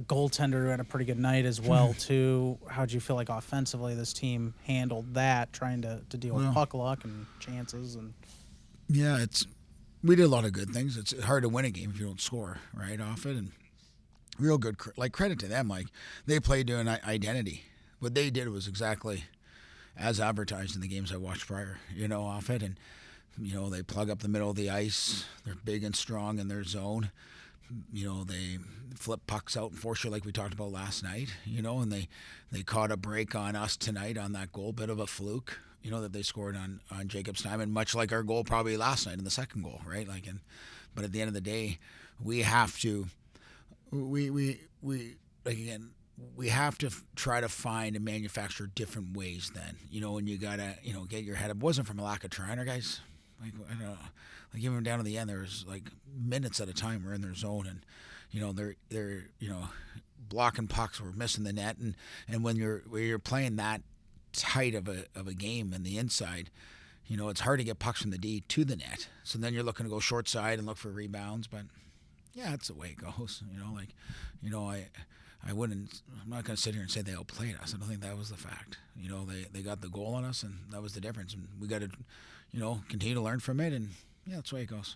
goaltender who had a pretty good night as well, too. How'd you feel like offensively this team handled that, trying to deal with puck luck and chances? And Yeah, we did a lot of good things. It's hard to win a game if you don't score, right, off it. And real good, credit to them. Like, they played to an identity. What they did was exactly as advertised in the games I watched prior, off it. And, they plug up the middle of the ice. They're big and strong in their zone. They flip pucks out and force you like we talked about last night, and they caught a break on us tonight on that goal, bit of a fluke, that they scored on Jacob's time, and much like our goal probably last night in the second goal, right? But at the end of the day, we have to, we have to try to find and manufacture different ways then, and you gotta, get your head up. It wasn't from a lack of trying, our guys. I don't know. Even down to the end, there was minutes at a time we're in their zone, and they're blocking pucks, we're missing the net, and when you're playing that tight of a game in the inside, it's hard to get pucks from the D to the net. So then you're looking to go short side and look for rebounds, but yeah, that's the way it goes. I'm not going to sit here and say they outplayed us. I don't think that was the fact. They got the goal on us, and that was the difference, and we got to continue to learn from it, and yeah, that's the way it goes.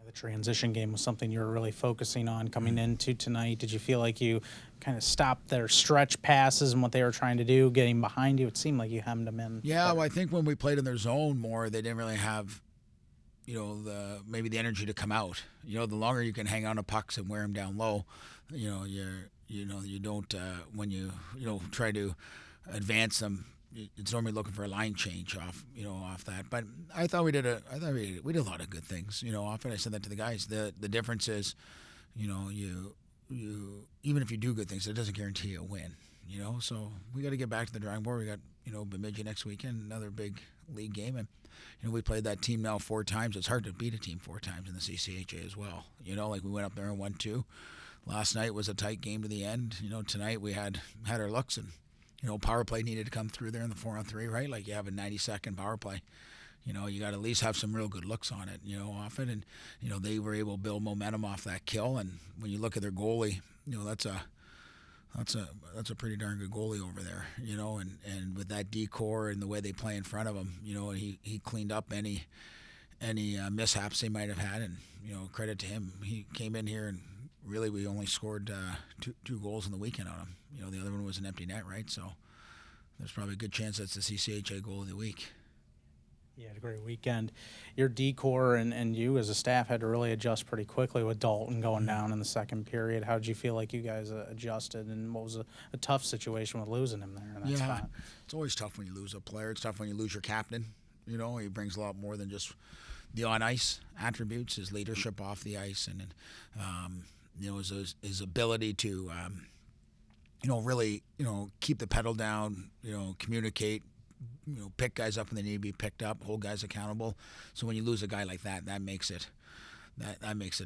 The transition game was something you were really focusing on coming into tonight. Did you feel like you kind of stopped their stretch passes and what they were trying to do, getting behind you? It seemed like you hemmed them in. Yeah, well, I think when we played in their zone more, they didn't really have, maybe the energy to come out. The longer you can hang on to pucks and wear them down low, you don't when you try to advance them. It's normally looking for a line change off that. But I thought we did a lot of good things, off it. I said that to the guys. The difference is, you even if you do good things, it doesn't guarantee you a win, So we got to get back to the drawing board. We got, Bemidji next weekend, another big league game, and we played that team now 4 times. It's hard to beat a team 4 times in the CCHA as well. We went up there and won 2. Last night was a tight game to the end. Tonight we had our looks, and power play needed to come through there in the 4-on-3, right? You have a 90-second power play. You got to at least have some real good looks on it, off it. And, they were able to build momentum off that kill. And when you look at their goalie, that's a pretty darn good goalie over there, and with that decor and the way they play in front of him, he cleaned up any mishaps they might have had. And, credit to him. He came in here and really we only scored two goals in the weekend on him. The other one was an empty net, right? So there's probably a good chance that's the CCHA goal of the week. Yeah, had a great weekend. Your decor and you as a staff had to really adjust pretty quickly with Dalton going down in the second period. How did you feel like you guys adjusted, and what was a tough situation with losing him there in that spot? It's always tough when you lose a player. It's tough when you lose your captain. He brings a lot more than just the on-ice attributes, his leadership off the ice, and his ability to really keep the pedal down, communicate, pick guys up when they need to be picked up, hold guys accountable. So when you lose a guy like that, that makes it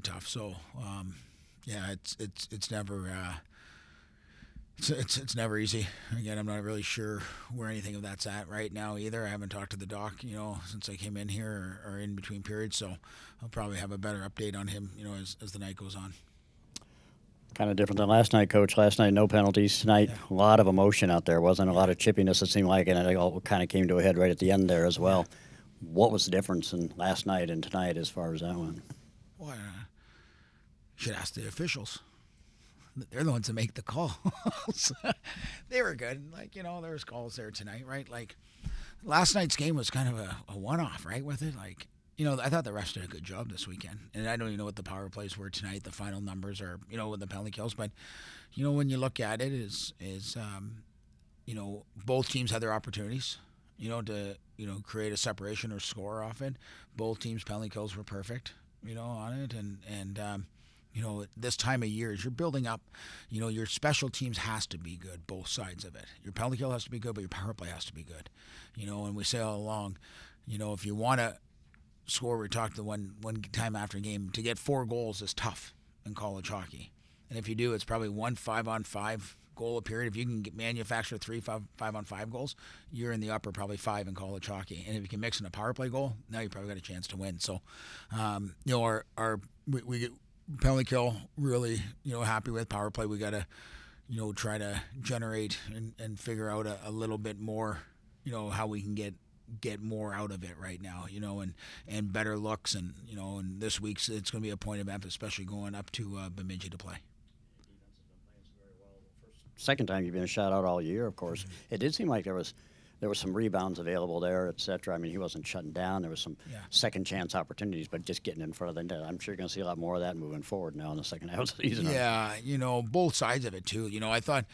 tough. So it's never it's never easy. Again, I'm not really sure where anything of that's at right now either. I haven't talked to the doc, since I came in here or in between periods. So I'll probably have a better update on him, as the night goes on. Kind of different than last night, Coach. Last night, no penalties. Tonight, a lot of emotion out there. Wasn't a lot of chippiness, it seemed like, and it all kind of came to a head right at the end there as well. What was the difference in last night and tonight as far as that went? Well, you should ask the officials. They're the ones that make the calls. They were good. There was calls there tonight, right? Last night's game was kind of a one-off, right, with it? I thought the refs did a good job this weekend. And I don't even know what the power plays were tonight, the final numbers are, with the penalty kills. But, when you look at it, both teams had their opportunities, to, create a separation or score off it. Both teams' penalty kills were perfect, on it. And this time of year, as you're building up, your special teams has to be good, both sides of it. Your penalty kill has to be good, but your power play has to be good. And we say all along, if you want to score, we talked the one time after a game, to get 4 goals is tough in college hockey. And if you do, it's probably 1 5-on-5 goal a period. If you can manufacture 3 5-on-5 goals, you're in the upper probably 5 in college hockey. And if you can mix in a power play goal, now you probably got a chance to win. So, penalty kill, really, happy with. Power play, we got to, try to generate and figure out a little bit more, how we can get more out of it right now, and better looks. And this week's, it's going to be a point of emphasis, especially going up to Bemidji to play. Second time you've been shot out all year, of course. It did seem like there was some rebounds available there, et cetera. I mean, he wasn't shutting down. There was some second chance opportunities, but just getting in front of the net. I'm sure you're going to see a lot more of that moving forward now in the second half of the season. Yeah, both sides of it too. I thought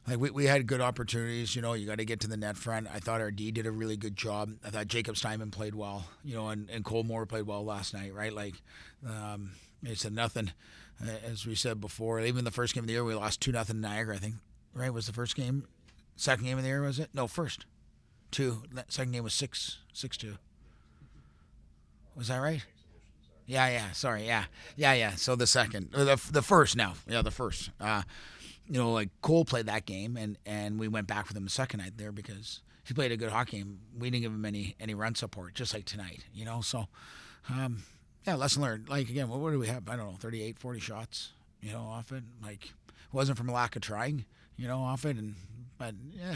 like we had good opportunities. You got to get to the net front. I thought our D did a really good job. I thought Jacob Steinman played well. And Cole Moore played well last night. Right, like they said nothing. As we said before, even the first game of the year, we lost 2-0 Niagara. I think, right, was the first game. Second game of the year, was it? No, first. 2. Second game was 6-2. Was that right? Yeah. Sorry. Yeah. So the second, or the first now. Yeah, the first. Like Cole played that game, and we went back with him the second night there because he played a good hockey game. We didn't give him any run support, just like tonight. So, lesson learned. Like again, what do we have? I don't know, 38, 40 shots. Off it. Like it wasn't from a lack of trying. Off it, but yeah.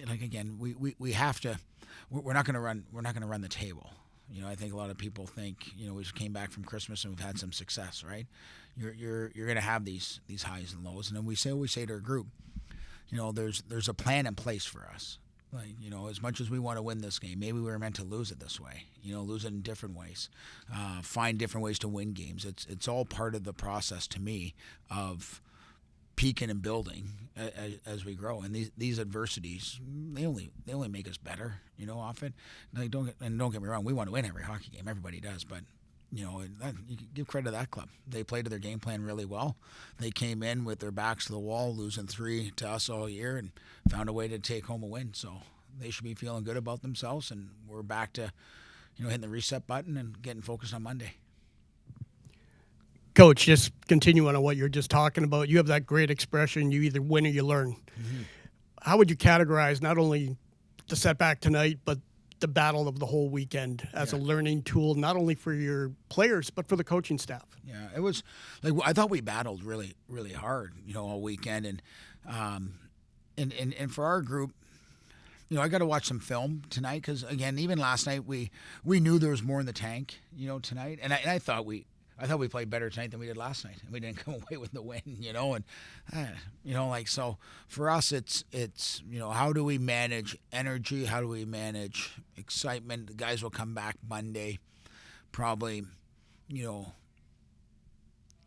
Like again, we have to. We're not going to run. We're not going to run the table. I think a lot of people think we just came back from Christmas and we've had some success, right? You're going to have these highs and lows, and then we say to our group, there's a plan in place for us. Like as much as we want to win this game, maybe we were meant to lose it this way. Lose it in different ways, find different ways to win games. It's all part of the process to me of peaking and building as we grow, and these adversities they only make us better, off it. Like don't get me wrong, we want to win every hockey game, everybody does, but you give credit to that club. They played to their game plan really well. They came in with their backs to the wall, losing 3 to us all year, and found a way to take home a win. So they should be feeling good about themselves, and we're back to hitting the reset button and getting focused on Monday. Coach, just continuing on what you're just talking about, you have that great expression, you either win or you learn. Mm-hmm. How would you categorize not only the setback tonight, but the battle of the whole weekend as a learning tool, not only for your players, but for the coaching staff? Yeah, it was like I thought we battled really, really hard, all weekend. And for our group, I got to watch some film tonight because, again, even last night, we knew there was more in the tank, tonight. And I thought we played better tonight than we did last night, and we didn't come away with the win, and so for us, it's how do we manage energy? How do we manage excitement? The guys will come back Monday, probably,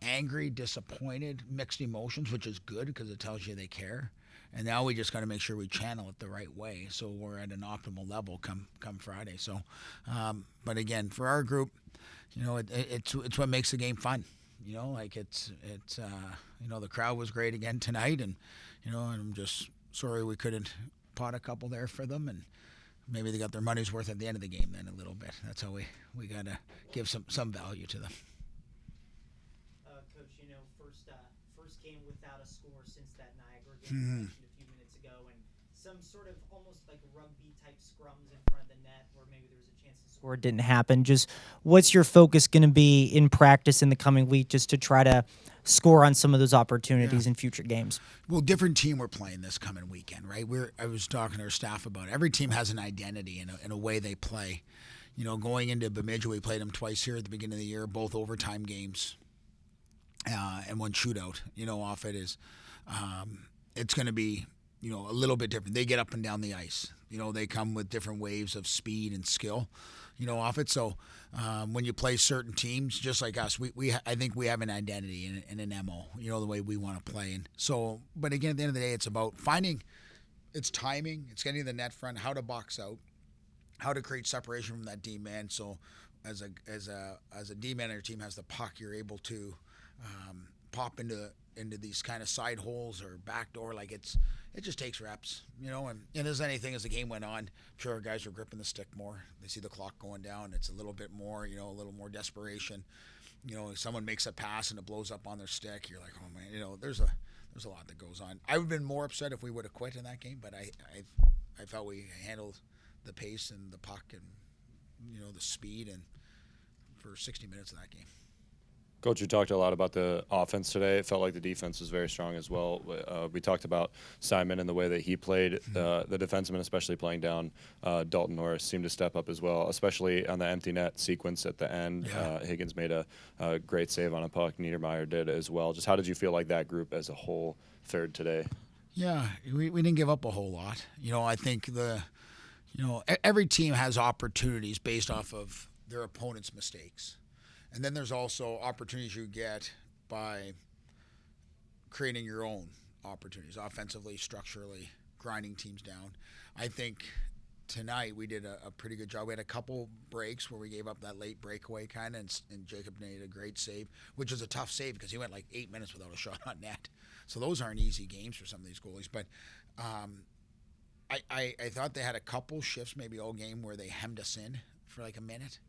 angry, disappointed, mixed emotions, which is good because it tells you they care. And now we just got to make sure we channel it the right way, so we're at an optimal level come Friday. So, but again, for our group, it's what makes the game fun. The crowd was great again tonight, and I'm just sorry we couldn't pot a couple there for them, and maybe they got their money's worth at the end of the game then a little bit. That's how we got to give some value to them. Coach, first game without a score since that Niagara game you mentioned a few minutes ago, and some sort of almost like rugby type scrums in front of the net where maybe there was a chance to score, it didn't happen. Just what's your focus going to be in practice in the coming week just to try to score on some of those opportunities in future games? Well, different team we're playing this coming weekend, right? I was talking to our staff about it. Every team has an identity in a way they play. Going into Bemidji, we played them twice here at the beginning of the year, both overtime games. And one shootout, off it is, it's going to be, a little bit different. They get up and down the ice. They come with different waves of speed and skill, off it. So when you play certain teams, just like us, I think we have an identity and an MO, the way we want to play. And so, but again, at the end of the day, it's about finding, it's timing, it's getting to the net front, how to box out, how to create separation from that D man. So as a D man on your team has the puck, you're able to pop into these kind of side holes or back door. Like it just takes reps, and as anything, as the game went on, I'm sure our guys were gripping the stick more. They see the clock going down. It's a little bit more, a little more desperation. Someone makes a pass and it blows up on their stick. You're like, oh man, there's a lot that goes on. I would have been more upset if we would have quit in that game, but I felt we handled the pace and the puck and, the speed and for 60 minutes of that game. Coach, you talked a lot about the offense today. It felt like the defense was very strong as well. We talked about Simon and the way that he played. The defenseman, especially playing down Dalton Norris, seemed to step up as well, especially on the empty net sequence at the end. Yeah. Higgins made a great save on a puck. Niedermeyer did as well. Just how did you feel like that group as a whole fared today? Yeah, we didn't give up a whole lot. I think every team has opportunities based off of their opponent's mistakes. And then there's also opportunities you get by creating your own opportunities, offensively, structurally, grinding teams down. I think tonight we did a pretty good job. We had a couple breaks where we gave up that late breakaway kind of, and Jacob made a great save, which was a tough save because he went like 8 minutes without a shot on net. So those aren't easy games for some of these goalies. But I thought they had a couple shifts, maybe all game, where they hemmed us in for like a minute.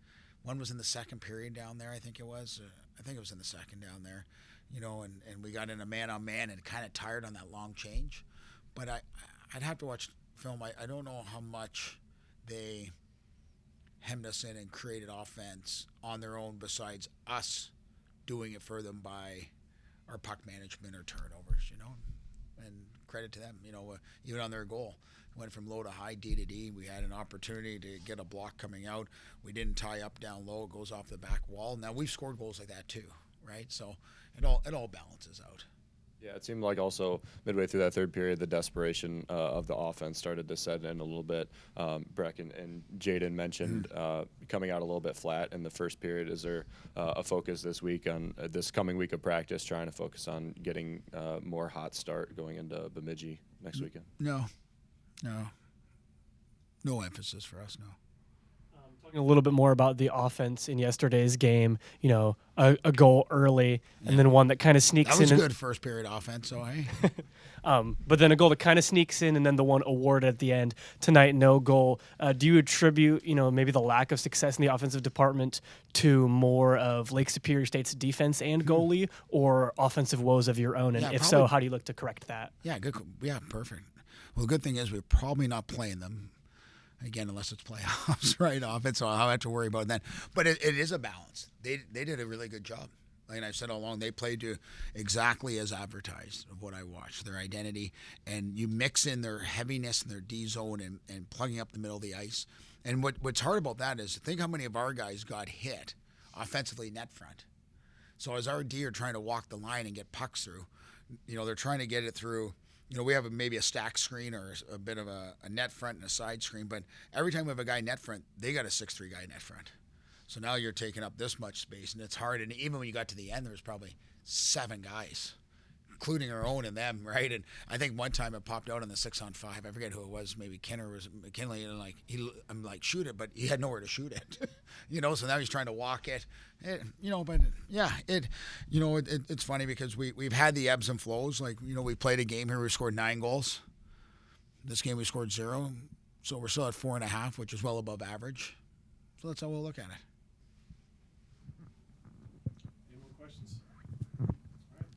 One was in the second period down there, I think it was. I think it was in the second down there, and we got in a man-on-man and kind of tired on that long change. But I'd have to watch film. I don't know how much they hemmed us in and created offense on their own besides us doing it for them by our puck management or turnovers, and credit to them, even on their goal. Went from low to high, D to D. We had an opportunity to get a block coming out. We didn't tie up down low. It goes off the back wall. Now, we've scored goals like that too, right? So it all balances out. Yeah, it seemed like also midway through that third period, the desperation of the offense started to set in a little bit. Breck and Jaden mentioned coming out a little bit flat in the first period. Is there a focus this week on this coming week of practice, trying to focus on getting more hot start going into Bemidji next weekend? No emphasis for us, no. Talking a little bit more about the offense in yesterday's game, a goal early and then one that kind of sneaks That was in. good first period offense, so hey. But then a goal that kind of sneaks in and then the one awarded at the end. Tonight, no goal. Do you attribute, maybe the lack of success in the offensive department to more of Lake Superior State's defense and goalie or offensive woes of your own? And Yeah, if so, probably. how do you look to correct that? Yeah, good. Yeah, perfect. Well, the good thing is we're probably not playing them again unless it's playoffs, right? Offense, so I'll have to worry about that. But it is a balance. They did a really good job. Like I've said all along, they played to exactly as advertised of what I watched, their identity. And you mix in their heaviness and their D zone and plugging up the middle of the ice. And what's hard about that is think how many of our guys got hit offensively net front. So as our D are trying to walk the line and get pucks through, they're trying to get it through. We have maybe a stack screen or a bit of a net front and a side screen, but every time we have a guy net front, they got a 6'3" guy net front. So now you're taking up this much space, and it's hard. And even when you got to the end, there was probably 7 guys, including our own and them, right? And I think one time it popped out on the 6-on-5. I forget who it was. Maybe Kenner was McKinley, and I'm like, shoot it, but he had nowhere to shoot it, So now he's trying to walk it, But yeah, it's funny because we've had the ebbs and flows. Like we played a game here, we scored 9 goals. This game we scored 0, so we're still at 4.5, which is well above average. So that's how we'll look at it.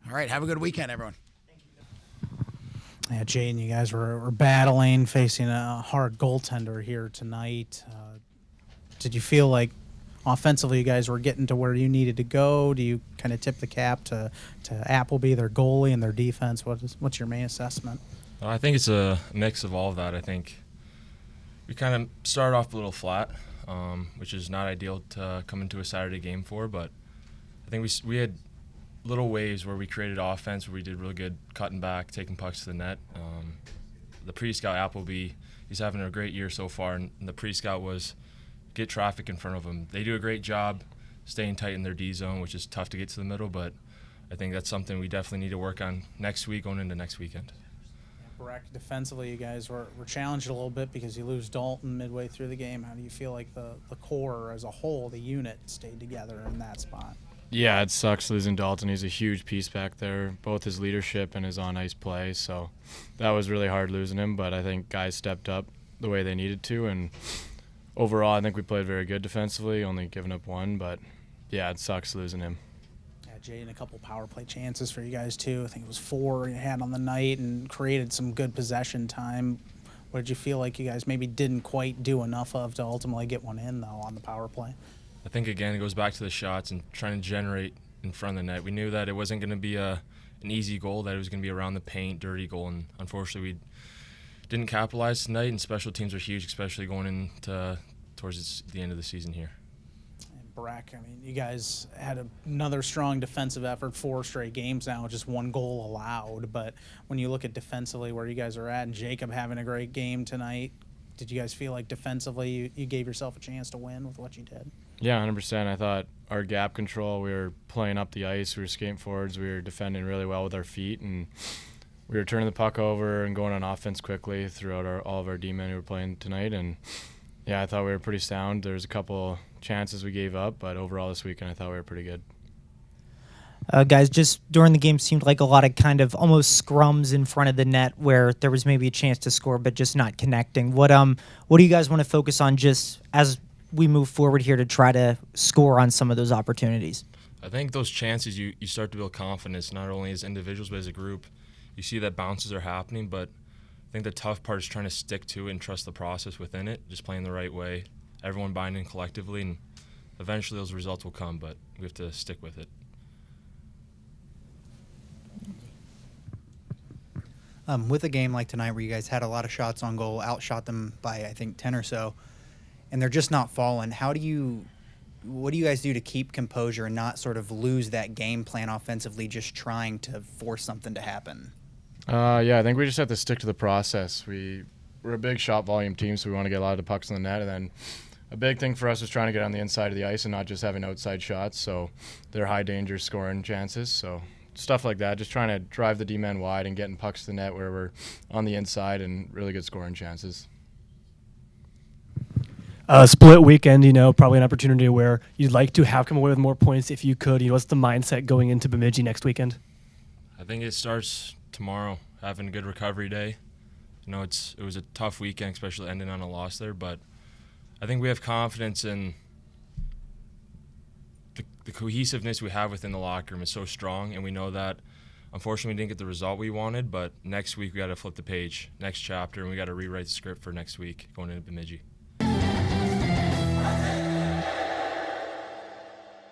All right, have a good weekend, everyone. Yeah, Jay and you guys were battling, facing a hard goaltender here tonight. Did you feel like offensively you guys were getting to where you needed to go? Do you kind of tip the cap to Appleby, their goalie, and their defense? What's your main assessment? I think it's a mix of all of that. I think we kind of started off a little flat, which is not ideal to come into a Saturday game for, but I think we had little waves where we created offense, where we did really good cutting back, taking pucks to the net. The pre-scout, Appleby, he's having a great year so far, and the pre-scout was get traffic in front of him. They do a great job staying tight in their D zone, which is tough to get to the middle, but I think that's something we definitely need to work on next week, going into next weekend. Breck, defensively, you guys were challenged a little bit because you lose Dalton midway through the game. How do you feel like the core as a whole, the unit, stayed together in that spot? Yeah, it sucks losing Dalton. He's a huge piece back there, both his leadership and his on-ice play. So that was really hard losing him, but I think guys stepped up the way they needed to. And overall, I think we played very good defensively, only giving up 1. But, yeah, it sucks losing him. Yeah, Jay, and a couple power play chances for you guys, too. I think it was 4 you had on the night and created some good possession time. What did you feel like you guys maybe didn't quite do enough of to ultimately get one in, though, on the power play? I think, again, it goes back to the shots and trying to generate in front of the net. We knew that it wasn't going to be an easy goal, that it was going to be around the paint, dirty goal, and unfortunately we didn't capitalize tonight, and special teams are huge, especially going into towards the end of the season here. Breck, I mean, you guys had another strong defensive effort, 4 straight games now, just 1 goal allowed. But when you look at defensively where you guys are at, and Jacob having a great game tonight, did you guys feel like defensively you gave yourself a chance to win with what you did? Yeah, 100%. I thought our gap control, we were playing up the ice, we were skating forwards, we were defending really well with our feet, and we were turning the puck over and going on offense quickly throughout all of our D-men who were playing tonight. And yeah, I thought we were pretty sound. There was a couple chances we gave up, but overall this weekend I thought we were pretty good. Guys, just during the game seemed like a lot of kind of almost scrums in front of the net where there was maybe a chance to score but just not connecting. What do you guys want to focus on just as we move forward here to try to score on some of those opportunities? I think those chances, you start to build confidence, not only as individuals but as a group. You see that bounces are happening, but I think the tough part is trying to stick to it and trust the process within it, just playing the right way, everyone binding collectively, and eventually those results will come, but we have to stick with it. With a game like tonight where you guys had a lot of shots on goal, outshot them by, I think, 10 or so, and they're just not falling, what do you guys do to keep composure and not sort of lose that game plan offensively, just trying to force something to happen? Yeah, I think we just have to stick to the process. We're a big shot volume team, so we want to get a lot of the pucks in the net, and then a big thing for us is trying to get on the inside of the ice and not just having outside shots, so they're high danger scoring chances, so stuff like that, just trying to drive the D-men wide and getting pucks to the net where we're on the inside and really good scoring chances. Split weekend, probably an opportunity where you'd like to have come away with more points if you could. What's the mindset going into Bemidji next weekend? I think it starts tomorrow, having a good recovery day. It was a tough weekend, especially ending on a loss there, but I think we have confidence in the cohesiveness we have within the locker room is so strong, and we know that unfortunately we didn't get the result we wanted, but next week we got to flip the page, next chapter, and we got to rewrite the script for next week going into Bemidji.